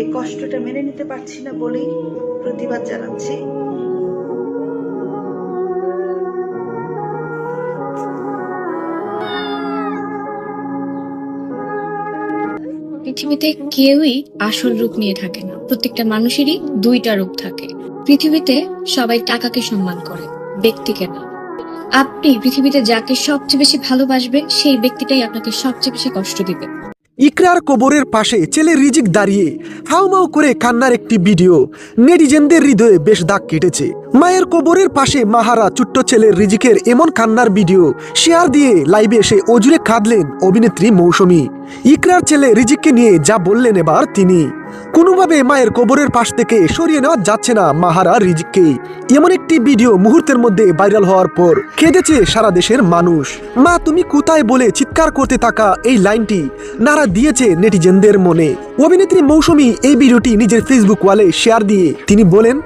এই কষ্টটা মেনে নিতে পারছি না বলেই প্রতিবাদ জানাচ্ছি। পৃথিবীতে কেউই আসল রূপ নিয়ে থাকে না, প্রত্যেকটা মানুষেরই দুইটা রূপ থাকে। পৃথিবীতে সবাই টাকাকে সম্মান করে, ব্যক্তিকে না। আপনি পৃথিবীতে যাকে সবচেয়ে বেশি ভালোবাসবেন সেই ব্যক্তিটাই আপনাকে সবচেয়ে বেশি কষ্ট দিবে। ইকরার কবরের পাশে ছেলে রিজিক দাঁড়িয়ে হাউমাউ করে কান্নার একটি ভিডিও নেটিজেনদের হৃদয়ে বেশ দাগ কেটেছে। মায়ের কবরের পাশে মাহারা ছোট্ট ছেলের রিজিকের এমন কান্নার ভিডিও শেয়ার দিয়ে লাইভে এসে অজুরে কাঁদলেন অভিনেত্রী মৌসুমী। ইকরার ছেলে রিজিককে নিয়ে যা বললেন এবার তিনি। কোনোভাবে মায়ের কবরের পাশ থেকে সরিয়ে নেওয়া যাচ্ছে না মাহারা রিজিককে। এমন একটি ভিডিও মুহূর্তের মধ্যে ভাইরাল হওয়ার পর কেঁদেছে সারা দেশের মানুষ। মা তুমি কোথায় বলে চিৎকার করতে থাকা এই লাইনটি নাড়া দিয়েছে নেটিজেনদের মনে। অভিনেত্রী মৌসুমী এই ভিডিওটি নিজের ফেসবুক ওয়ালে শেয়ার দিয়ে তিনি বলেন,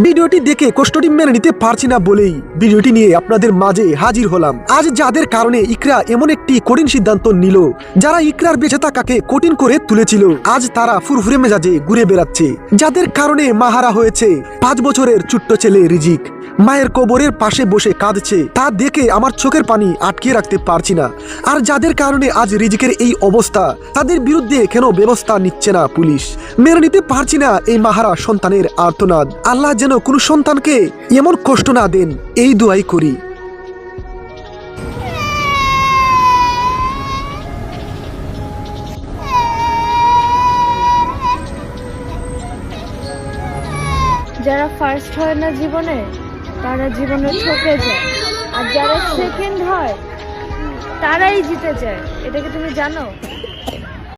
ভিডিওটি দেখে কষ্টটি মেনে নিতে পারছি না বলেই ভিডিওটি নিয়ে আপনাদের মাঝে হাজির হলাম। আজ যাদের কারণে ইকরা এমন একটি কঠিন সিদ্ধান্ত নিল, যারা ইকরার বেঁচে থাকাকে কঠিন করে তুলেছিল, আজ তারা ফুরফুরে মেজাজে ঘুরে বেড়াচ্ছে। যাদের কারণে মাহারা হয়েছে 5 বছরের ছোট্ট ছেলে রিজিক মায়ের কবরের পাশে বসে কাঁদছে, তা দেখে আমার চোখের পানি আটকে রাখতে পারছি না। আর যাদের কারণে আজ রিজিকের এই অবস্থা, তাদের বিরুদ্ধে কেন ব্যবস্থা নিচ্ছে না পুলিশ? মেনে নিতে পারছি না এই মাহারা সন্তানের আর্তনাদ। আল্লাহ যেন কোনো সন্তানকে এমন কষ্ট না দেন, এই দোয়াই করি। যারা ফার্স্ট হয় না জীবনে, তারা জীবনে ঠকে যায়, আর যারা সেকেন্ড হয় তারাই জিতে যায়। এটা কি তুমি জানো?